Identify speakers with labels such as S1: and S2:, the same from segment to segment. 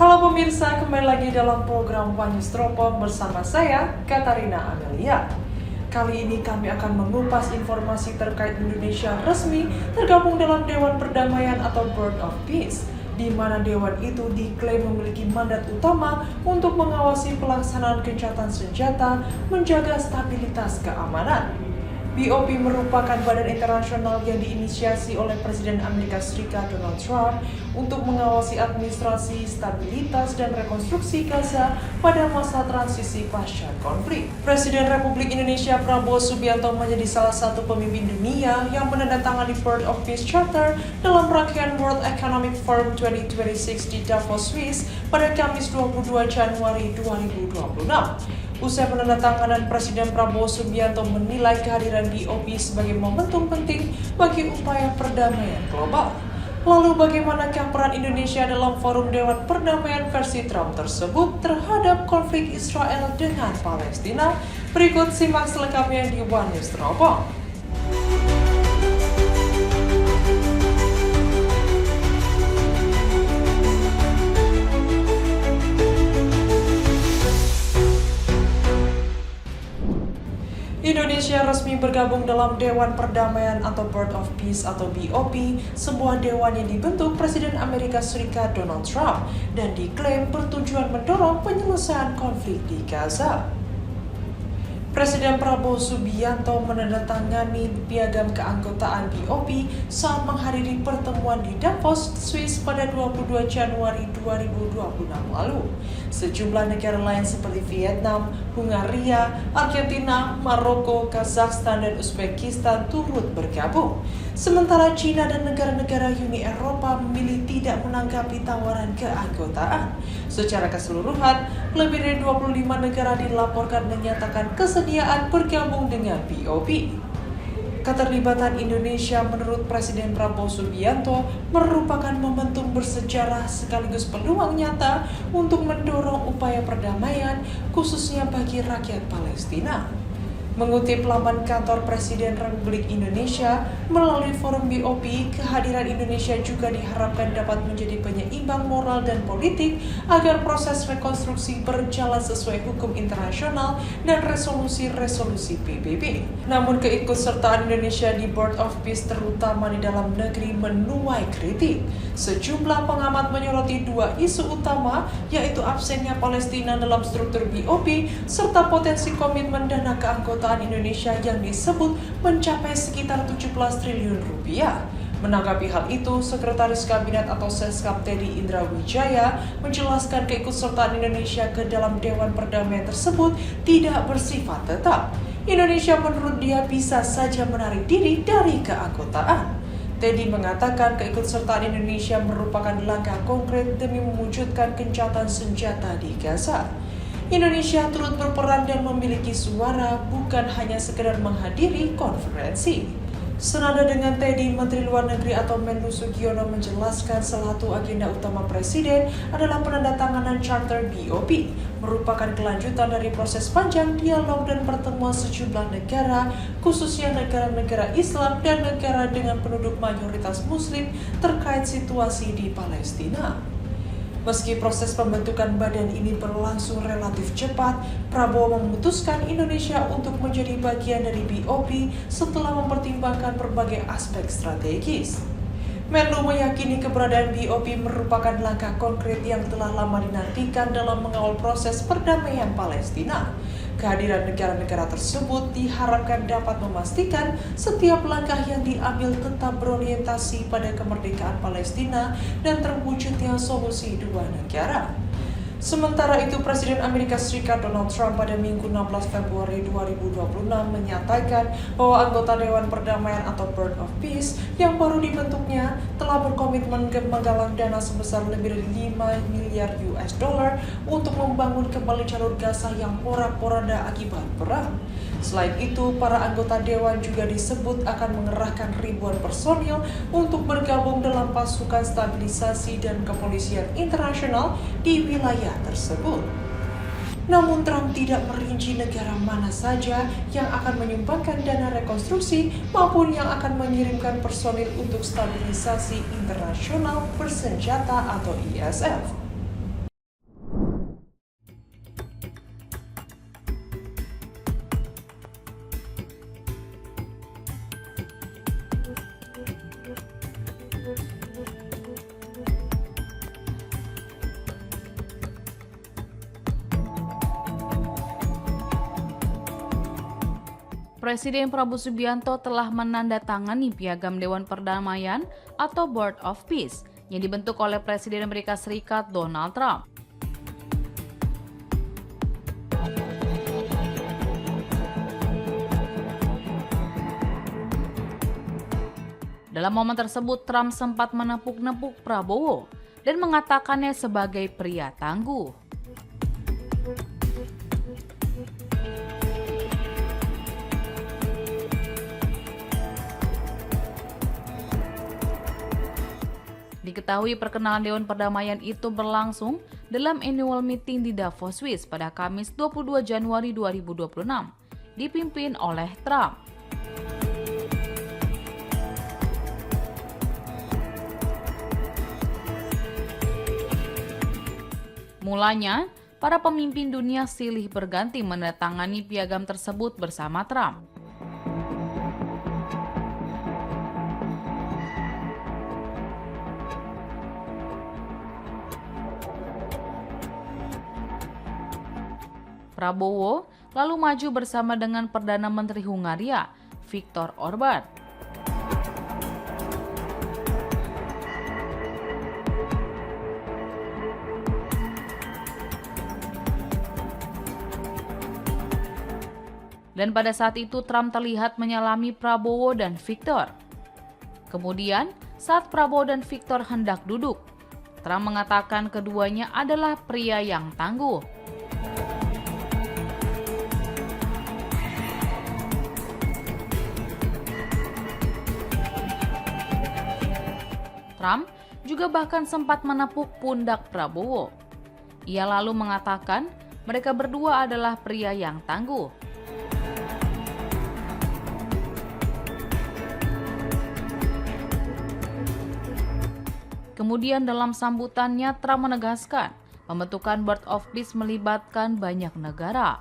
S1: Halo pemirsa, kembali lagi dalam program One News Teropong bersama saya, Katarina Amelia. Kali ini kami akan mengupas informasi terkait Indonesia resmi tergabung dalam Dewan Perdamaian atau Board of Peace, di mana dewan itu diklaim memiliki mandat utama untuk mengawasi pelaksanaan gencatan senjata, menjaga stabilitas keamanan. BOP merupakan badan internasional yang diinisiasi oleh Presiden Amerika Serikat Donald Trump untuk mengawasi administrasi, stabilitas, dan rekonstruksi Gaza pada masa transisi pasca konflik. Presiden Republik Indonesia Prabowo Subianto menjadi salah satu pemimpin dunia yang menandatangani Board of Peace Charter dalam rangkaian World Economic Forum 2026 di Davos, Swiss pada Kamis 22 Januari 2026. Usai penandatanganan, Presiden Prabowo Subianto menilai kehadiran BOP sebagai momentum penting bagi upaya perdamaian global. Lalu bagaimanakah peran Indonesia dalam forum Dewan Perdamaian versi Trump tersebut terhadap konflik Israel dengan Palestina? Berikut simak selengkapnya di One News Teropong. Indonesia resmi bergabung dalam Dewan Perdamaian atau Board of Peace atau BOP, sebuah dewan yang dibentuk Presiden Amerika Serikat Donald Trump dan diklaim bertujuan mendorong penyelesaian konflik di Gaza. Presiden Prabowo Subianto menandatangani piagam keanggotaan BOP saat menghadiri pertemuan di Davos, Swiss pada 22 Januari 2026 lalu. Sejumlah negara lain seperti Vietnam, Hungaria, Argentina, Maroko, Kazakhstan, dan Uzbekistan turut bergabung. Sementara China dan negara-negara Uni Eropa memilih tidak menanggapi tawaran keanggotaan. Secara keseluruhan, lebih dari 25 negara dilaporkan menyatakan kesediaan bergabung dengan BOP. Keterlibatan Indonesia menurut Presiden Prabowo Subianto merupakan momentum bersejarah sekaligus peluang nyata untuk mendorong upaya perdamaian, khususnya bagi rakyat Palestina. Mengutip laman kantor Presiden Republik Indonesia, melalui forum BOP, kehadiran Indonesia juga diharapkan dapat menjadi penyeimbang moral dan politik agar proses rekonstruksi berjalan sesuai hukum internasional dan resolusi-resolusi PBB. Namun keikutsertaan Indonesia di Board of Peace terutama di dalam negeri menuai kritik. Sejumlah pengamat menyoroti dua isu utama, yaitu absennya Palestina dalam struktur BOP serta potensi komitmen dana keanggotaan Indonesia yang disebut mencapai sekitar 17 triliun rupiah. Menanggapi hal itu, Sekretaris Kabinet atau Seskap Teddy Indra Wijaya menjelaskan keikutsertaan Indonesia ke dalam Dewan Perdamaian tersebut tidak bersifat tetap. Indonesia menurut dia bisa saja menarik diri dari keanggotaan. Teddy mengatakan keikutsertaan Indonesia merupakan langkah konkret demi mewujudkan gencatan senjata di Gaza. Indonesia turut berperan dan memiliki suara, bukan hanya sekedar menghadiri konferensi. Senada dengan Teddy, Menteri Luar Negeri atau Menlu Sugiono menjelaskan salah satu agenda utama Presiden adalah penandatanganan Charter BOP, merupakan kelanjutan dari proses panjang dialog dan pertemuan sejumlah negara, khususnya negara-negara Islam dan negara dengan penduduk mayoritas Muslim terkait situasi di Palestina. Meski proses pembentukan badan ini berlangsung relatif cepat, Prabowo memutuskan Indonesia untuk menjadi bagian dari BOP setelah mempertimbangkan berbagai aspek strategis. Menlu meyakini keberadaan BOP merupakan langkah konkret yang telah lama dinantikan dalam mengawal proses perdamaian Palestina. Kehadiran negara-negara tersebut diharapkan dapat memastikan setiap langkah yang diambil tetap berorientasi pada kemerdekaan Palestina dan terwujudnya solusi dua negara. Sementara itu, Presiden Amerika Serikat Donald Trump pada Minggu 16 Februari 2026 menyatakan bahwa anggota Dewan Perdamaian atau Board of Peace yang baru dibentuknya telah berkomitmen menggalang dana sebesar lebih dari 5 miliar US dollar untuk membangun kembali jalur Gaza yang porak-poranda akibat perang. Selain itu, para anggota dewan juga disebut akan mengerahkan ribuan personil untuk bergabung dalam pasukan stabilisasi dan kepolisian internasional di wilayah tersebut. Namun Trump tidak merinci negara mana saja yang akan menyumbangkan dana rekonstruksi maupun yang akan mengirimkan personil untuk stabilisasi internasional bersenjata atau ISF.
S2: Presiden Prabowo Subianto telah menandatangani Piagam Dewan Perdamaian atau Board of Peace yang dibentuk oleh Presiden Amerika Serikat Donald Trump. Dalam momen tersebut, Trump sempat menepuk-nepuk Prabowo dan mengatakannya sebagai pria tangguh. Diketahui perkenalan Dewan Perdamaian itu berlangsung dalam annual meeting di Davos, Swiss pada Kamis 22 Januari 2026, dipimpin oleh Trump. Mulanya, para pemimpin dunia silih berganti menandatangani piagam tersebut bersama Trump. Prabowo lalu maju bersama dengan Perdana Menteri Hungaria, Viktor Orban. Dan pada saat itu Trump terlihat menyalami Prabowo dan Viktor. Kemudian, saat Prabowo dan Viktor hendak duduk, Trump mengatakan keduanya adalah pria yang tangguh. Trump juga bahkan sempat menepuk pundak Prabowo. Ia lalu mengatakan mereka berdua adalah pria yang tangguh. Kemudian dalam sambutannya, Trump menegaskan pembentukan Board of Peace melibatkan banyak negara.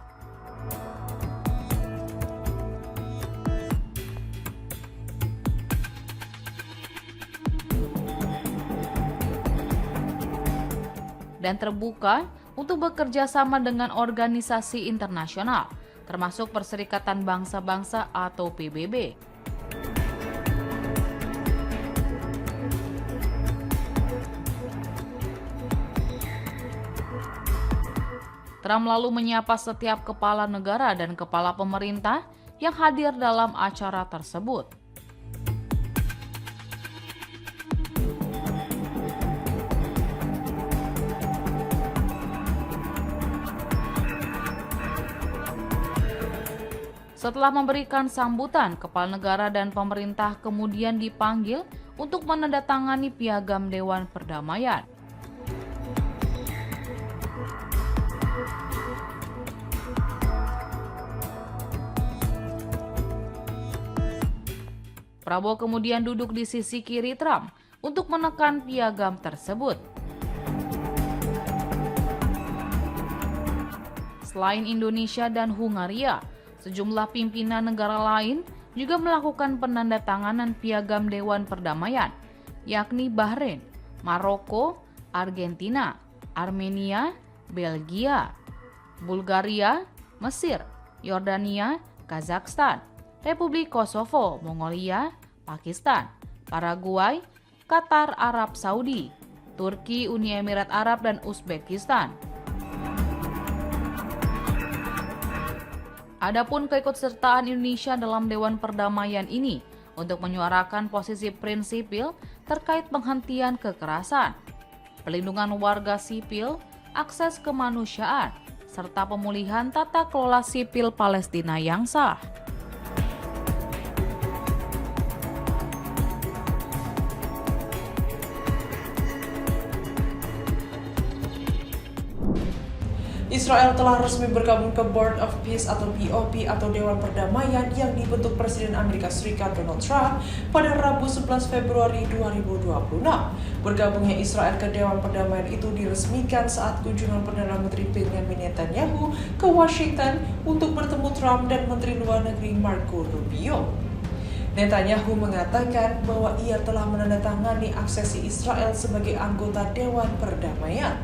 S2: Dan terbuka untuk bekerja sama dengan organisasi internasional, termasuk Perserikatan Bangsa-Bangsa atau PBB. Trump lalu menyapa setiap kepala negara dan kepala pemerintah yang hadir dalam acara tersebut. Setelah memberikan sambutan, kepala negara dan pemerintah kemudian dipanggil untuk menandatangani Piagam Dewan Perdamaian. Prabowo kemudian duduk di sisi kiri Trump untuk menekan piagam tersebut. Selain Indonesia dan Hungaria, sejumlah pimpinan negara lain juga melakukan penandatanganan Piagam Dewan Perdamaian, yakni Bahrain, Maroko, Argentina, Armenia, Belgia, Bulgaria, Mesir, Yordania, Kazakhstan, Republik Kosovo, Mongolia, Pakistan, Paraguay, Qatar, Arab Saudi, Turki, Uni Emirat Arab, dan Uzbekistan. Adapun keikutsertaan Indonesia dalam Dewan Perdamaian ini untuk menyuarakan posisi prinsipil terkait penghentian kekerasan, pelindungan warga sipil, akses kemanusiaan, serta pemulihan tata kelola sipil Palestina yang sah.
S1: Israel telah resmi bergabung ke Board of Peace atau BOP atau Dewan Perdamaian yang dibentuk Presiden Amerika Serikat Donald Trump pada Rabu 11 Februari 2026. Bergabungnya Israel ke Dewan Perdamaian itu diresmikan saat kunjungan Perdana Menteri Benjamin Netanyahu ke Washington untuk bertemu Trump dan Menteri Luar Negeri Marco Rubio. Netanyahu mengatakan bahwa ia telah menandatangani aksesi Israel sebagai anggota Dewan Perdamaian.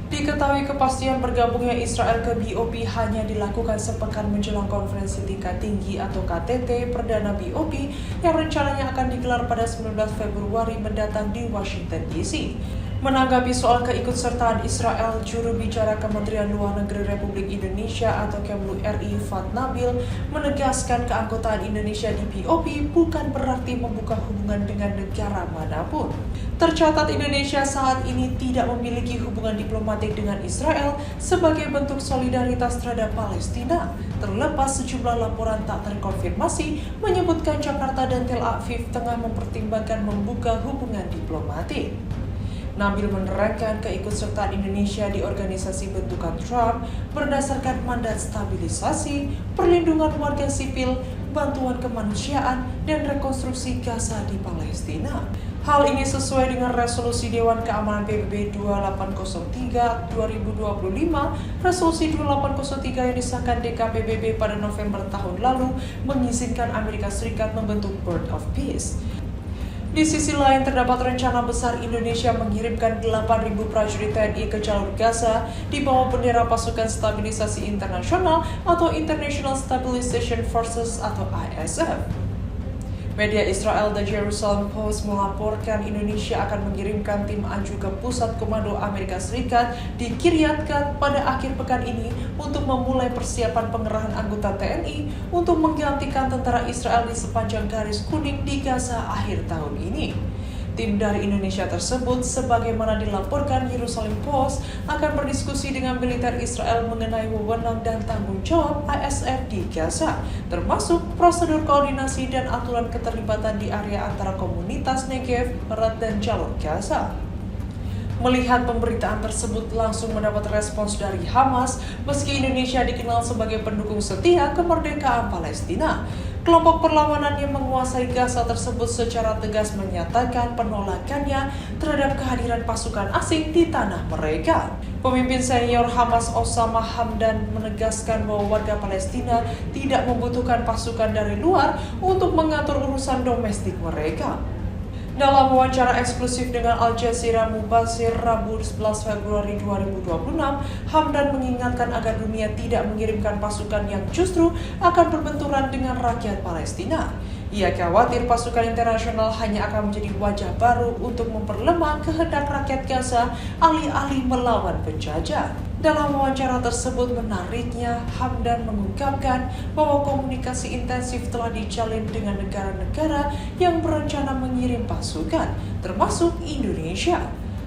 S1: Diketahui kepastian bergabungnya Israel ke BOP hanya dilakukan sepekan menjelang konferensi tingkat tinggi atau KTT Perdana BOP yang rencananya akan digelar pada 19 Februari mendatang di Washington DC. Menanggapi soal keikutsertaan Israel, juru bicara Kementerian Luar Negeri Republik Indonesia atau Kemlu RI Fat Nabil menegaskan keanggotaan Indonesia di BOP bukan berarti membuka hubungan dengan negara manapun. Tercatat Indonesia saat ini tidak memiliki hubungan diplomatik dengan Israel sebagai bentuk solidaritas terhadap Palestina. Terlepas sejumlah laporan tak terkonfirmasi menyebutkan Jakarta dan Tel Aviv tengah mempertimbangkan membuka hubungan diplomatik. Nabil menerangkan keikutsertaan Indonesia di organisasi bentukan Trump berdasarkan mandat stabilisasi, perlindungan warga sipil, bantuan kemanusiaan, dan rekonstruksi Gaza di Palestina. Hal ini sesuai dengan resolusi Dewan Keamanan PBB 2803/2025, resolusi 2803 yang disahkan DKPBB pada November tahun lalu mengizinkan Amerika Serikat membentuk Board of Peace. Di sisi lain, terdapat rencana besar Indonesia mengirimkan 8.000 prajurit TNI ke jalur Gaza di bawah bendera Pasukan Stabilisasi Internasional atau International Stabilization Forces atau ISF. Media Israel The Jerusalem Post melaporkan Indonesia akan mengirimkan tim ANJU ke Pusat Komando Amerika Serikat di Kiryat Gat pada akhir pekan ini untuk memulai persiapan pengerahan anggota TNI untuk menggantikan tentara Israel di sepanjang garis kuning di Gaza akhir tahun ini. Tim dari Indonesia tersebut, sebagaimana dilaporkan Jerusalem Post, akan berdiskusi dengan militer Israel mengenai wewenang dan tanggung jawab ISF di Gaza, termasuk prosedur koordinasi dan aturan keterlibatan di area antara komunitas Negev, Barat, dan jalur Gaza. Melihat pemberitaan tersebut langsung mendapat respons dari Hamas, meski Indonesia dikenal sebagai pendukung setia kemerdekaan Palestina. Kelompok perlawanan yang menguasai Gaza tersebut secara tegas menyatakan penolakannya terhadap kehadiran pasukan asing di tanah mereka. Pemimpin senior Hamas Osama Hamdan menegaskan bahwa warga Palestina tidak membutuhkan pasukan dari luar untuk mengatur urusan domestik mereka. Dalam wawancara eksklusif dengan Al Jazeera Mubasir Rabu 11 Februari 2026, Hamdan mengingatkan agar dunia tidak mengirimkan pasukan yang justru akan berbenturan dengan rakyat Palestina. Ia khawatir pasukan internasional hanya akan menjadi wajah baru untuk memperlemah kehendak rakyat Gaza alih-alih melawan penjajah. Dalam wawancara tersebut menariknya, Hamdan mengungkapkan bahwa komunikasi intensif telah dijalin dengan negara-negara yang berencana mengirim pasukan, termasuk Indonesia.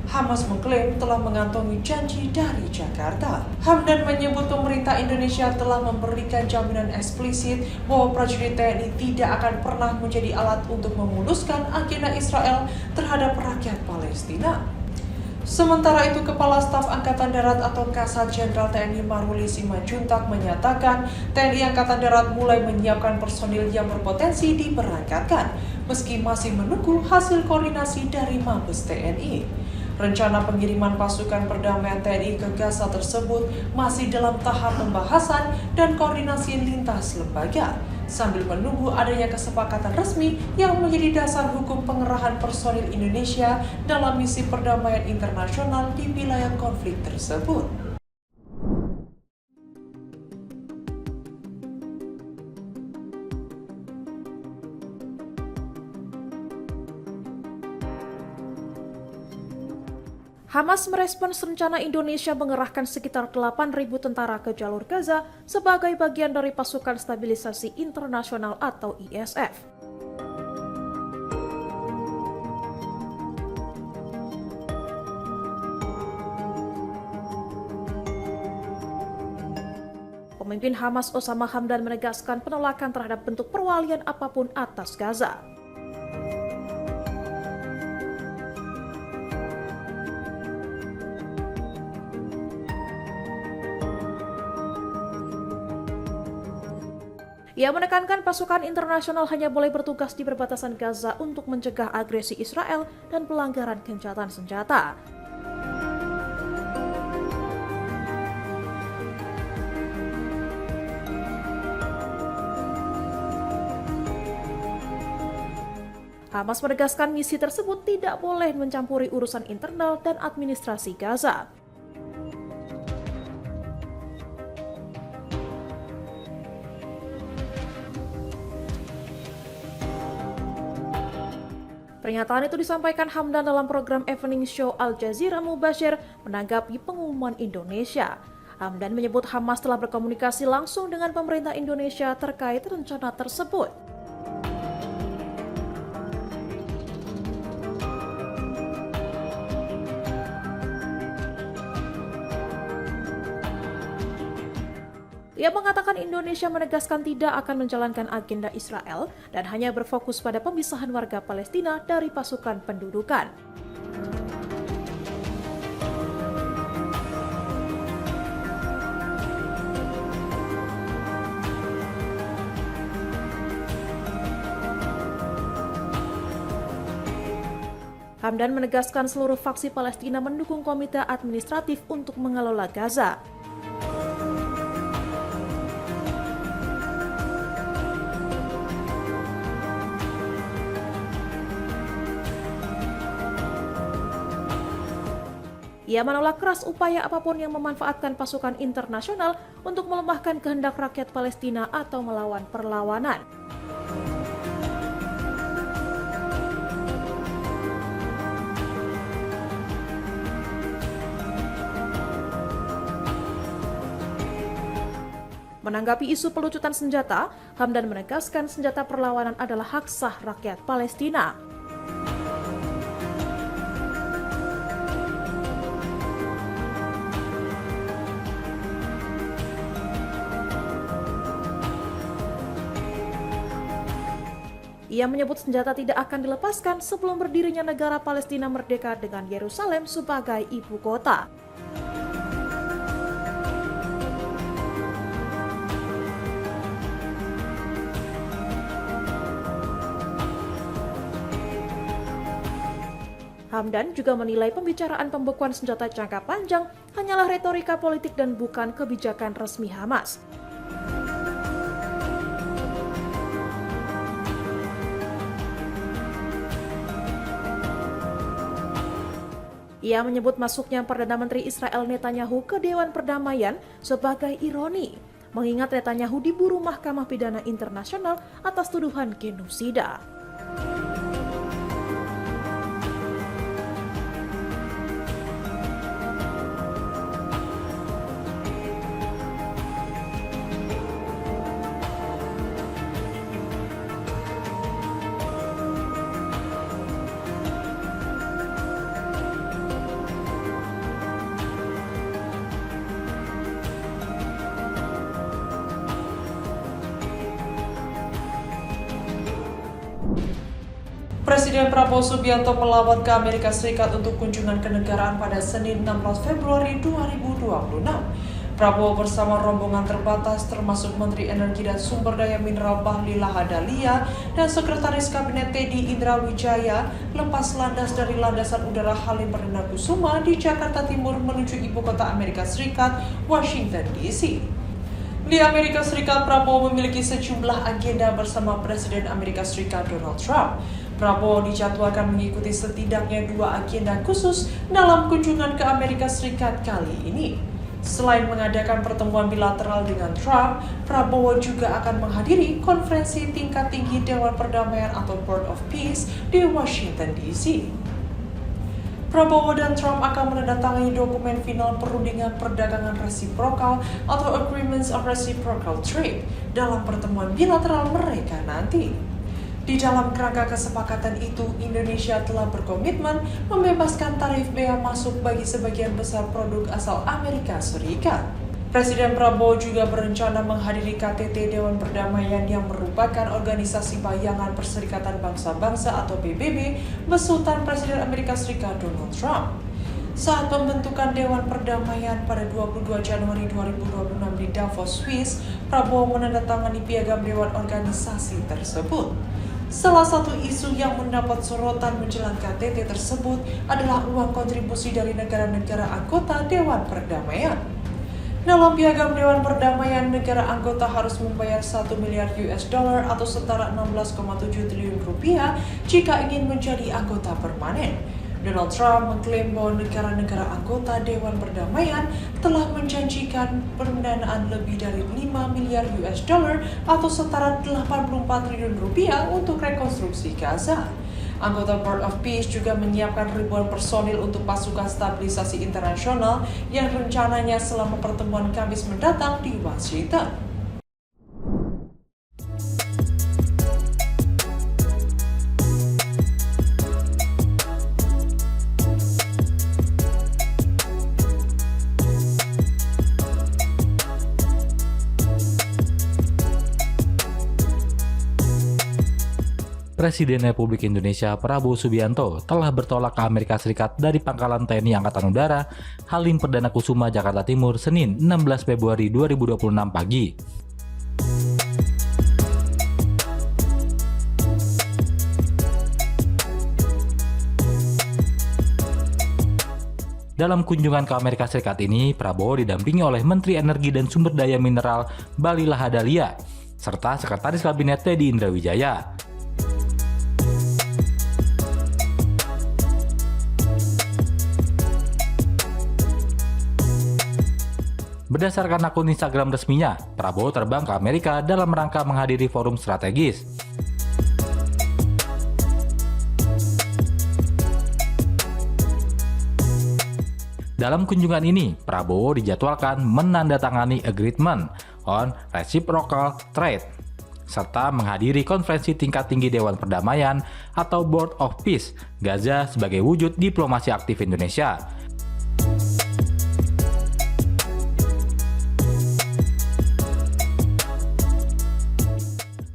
S1: Hamas mengklaim telah mengantongi janji dari Jakarta. Hamdan menyebut pemerintah Indonesia telah memberikan jaminan eksplisit bahwa prajurit TNI tidak akan pernah menjadi alat untuk memuluskan agenda Israel terhadap rakyat Palestina. Sementara itu, Kepala Staf Angkatan Darat atau Kasat Jenderal TNI Maruli Simanjuntak menyatakan TNI Angkatan Darat mulai menyiapkan personil yang berpotensi diberangkatkan, meski masih menunggu hasil koordinasi dari Mabes TNI. Rencana pengiriman pasukan perdamaian TNI ke Gaza tersebut masih dalam tahap pembahasan dan koordinasi lintas lembaga, sambil menunggu adanya kesepakatan resmi yang menjadi dasar hukum pengerahan personil Indonesia dalam misi perdamaian internasional di wilayah konflik tersebut.
S3: Hamas merespons rencana Indonesia mengerahkan sekitar 8.000 tentara ke jalur Gaza sebagai bagian dari Pasukan Stabilisasi Internasional atau ISF. Pemimpin Hamas Osama Hamdan menegaskan penolakan terhadap bentuk perwalian apapun atas Gaza. Ia menekankan pasukan internasional hanya boleh bertugas di perbatasan Gaza untuk mencegah agresi Israel dan pelanggaran gencatan senjata. Hamas menegaskan misi tersebut tidak boleh mencampuri urusan internal dan administrasi Gaza. Pernyataan itu disampaikan Hamdan dalam program evening show Al Jazeera Mubashir menanggapi pengumuman Indonesia. Hamdan menyebut Hamas telah berkomunikasi langsung dengan pemerintah Indonesia terkait rencana tersebut. Ia mengatakan Indonesia menegaskan tidak akan menjalankan agenda Israel dan hanya berfokus pada pemisahan warga Palestina dari pasukan pendudukan. Hamdan menegaskan seluruh faksi Palestina mendukung komite administratif untuk mengelola Gaza. Ia menolak keras upaya apapun yang memanfaatkan pasukan internasional untuk melemahkan kehendak rakyat Palestina atau melawan perlawanan. Menanggapi isu pelucutan senjata, Hamdan menegaskan senjata perlawanan adalah hak sah rakyat Palestina. Ia menyebut senjata tidak akan dilepaskan sebelum berdirinya negara Palestina merdeka dengan Yerusalem sebagai ibu kota. Hamdan juga menilai pembicaraan pembekuan senjata jangka panjang hanyalah retorika politik dan bukan kebijakan resmi Hamas. Ia menyebut masuknya Perdana Menteri Israel Netanyahu ke Dewan Perdamaian sebagai ironi, mengingat Netanyahu diburu Mahkamah Pidana Internasional atas tuduhan genosida.
S1: Presiden Prabowo Subianto melawat ke Amerika Serikat untuk kunjungan kenegaraan pada Senin 16 Februari 2026. Prabowo bersama rombongan terbatas termasuk Menteri Energi dan Sumber Daya Mineral Bahlil Lahadalia dan Sekretaris Kabinet Teddy Indrawijaya lepas landas dari landasan udara Halim Perdana Kusuma di Jakarta Timur menuju ibu kota Amerika Serikat, Washington DC. Di Amerika Serikat, Prabowo memiliki sejumlah agenda bersama Presiden Amerika Serikat Donald Trump. Prabowo dijadwalkan mengikuti setidaknya 2 agenda khusus dalam kunjungan ke Amerika Serikat kali ini. Selain mengadakan pertemuan bilateral dengan Trump, Prabowo juga akan menghadiri konferensi tingkat tinggi Dewan Perdamaian atau Board of Peace di Washington DC. Prabowo dan Trump akan menandatangani dokumen final perundingan perdagangan resiprokal atau Agreements of Reciprocal Trade dalam pertemuan bilateral mereka nanti. Di dalam kerangka kesepakatan itu, Indonesia telah berkomitmen membebaskan tarif bea masuk bagi sebagian besar produk asal Amerika Serikat. Presiden Prabowo juga berencana menghadiri KTT Dewan Perdamaian yang merupakan organisasi bayangan Perserikatan Bangsa-Bangsa atau PBB besutan Presiden Amerika Serikat Donald Trump. Saat pembentukan Dewan Perdamaian pada 22 Januari 2026 di Davos, Swiss, Prabowo menandatangani piagam Dewan organisasi tersebut. Salah satu isu yang mendapat sorotan menjelang KTT tersebut adalah uang kontribusi dari negara-negara anggota Dewan Perdamaian. Dalam piagam Dewan Perdamaian, negara anggota harus membayar 1 miliar US dollar atau setara 16,7 triliun rupiah jika ingin menjadi anggota permanen. Donald Trump mengklaim bahwa negara-negara anggota Dewan Perdamaian telah menjanjikan pendanaan lebih dari 5 miliar US dollar atau setara 84 triliun rupiah untuk rekonstruksi Gaza. Anggota Board of Peace juga menyiapkan ribuan personil untuk pasukan stabilisasi internasional yang rencananya selama pertemuan Kamis mendatang di Washington.
S4: Presiden Republik Indonesia Prabowo Subianto telah bertolak ke Amerika Serikat dari Pangkalan TNI Angkatan Udara Halim Perdana Kusuma, Jakarta Timur, Senin 16 Februari 2026 pagi. Dalam kunjungan ke Amerika Serikat ini, Prabowo didampingi oleh Menteri Energi dan Sumber Daya Mineral Bahlil Lahadalia, serta Sekretaris Kabinet Teddy Indrawijaya. Berdasarkan akun Instagram resminya, Prabowo terbang ke Amerika dalam rangka menghadiri forum strategis. Dalam kunjungan ini, Prabowo dijadwalkan menandatangani Agreement on Reciprocal Trade, serta menghadiri konferensi tingkat tinggi Dewan Perdamaian atau Board of Peace Gaza sebagai wujud diplomasi aktif Indonesia.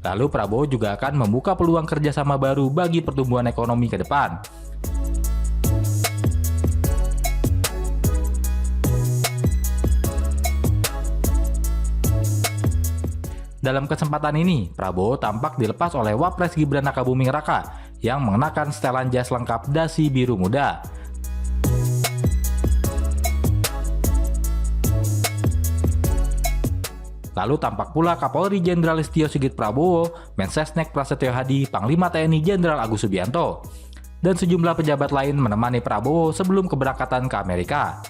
S4: Lalu Prabowo juga akan membuka peluang kerjasama baru bagi pertumbuhan ekonomi ke depan. Dalam kesempatan ini, Prabowo tampak dilepas oleh Wapres Gibran Rakabuming Raka yang mengenakan setelan jas lengkap dasi biru muda. Lalu tampak pula Kapolri Jenderal Listio Sigit Prabowo, Mensesnek Prasetyo Hadi, Panglima TNI Jenderal Agus Subianto, dan sejumlah pejabat lain menemani Prabowo sebelum keberangkatan ke Amerika.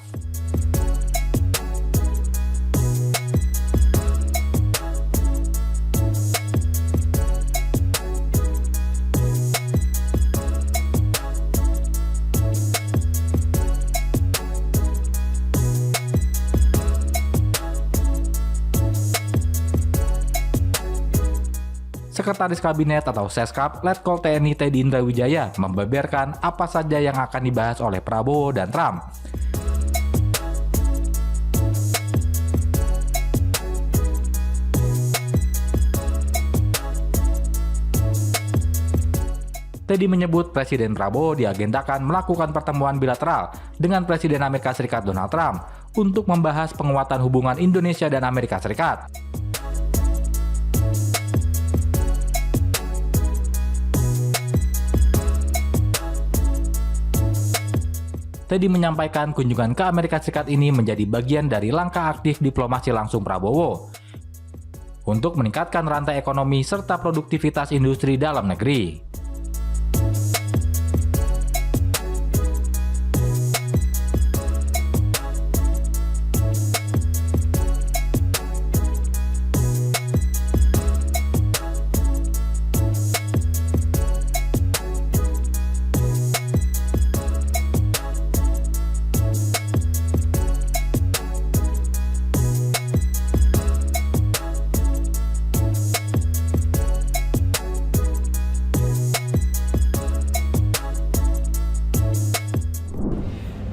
S4: Sekretaris Kabinet atau Seskap Letkol TNI Teddy Indrawijaya membeberkan apa saja yang akan dibahas oleh Prabowo dan Trump. Teddy menyebut Presiden Prabowo diagendakan melakukan pertemuan bilateral dengan Presiden Amerika Serikat Donald Trump untuk membahas penguatan hubungan Indonesia dan Amerika Serikat. Teddy menyampaikan kunjungan ke Amerika Serikat ini menjadi bagian dari langkah aktif diplomasi langsung Prabowo untuk meningkatkan rantai ekonomi serta produktivitas industri dalam negeri.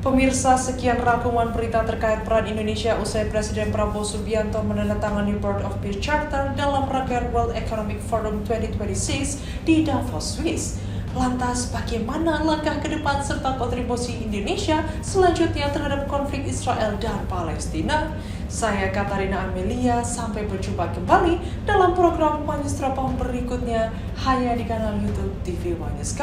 S1: Pemirsa, sekian rangkuman berita terkait peran Indonesia usai Presiden Prabowo Subianto menandatangani Board of Peace Charter dalam rangkaian World Economic Forum 2026 di Davos, Swiss. Lantas, bagaimana langkah ke depan serta kontribusi Indonesia selanjutnya terhadap konflik Israel dan Palestina? Saya Katarina Amelia, sampai berjumpa kembali dalam program One News berikutnya hanya di kanal YouTube TV One News.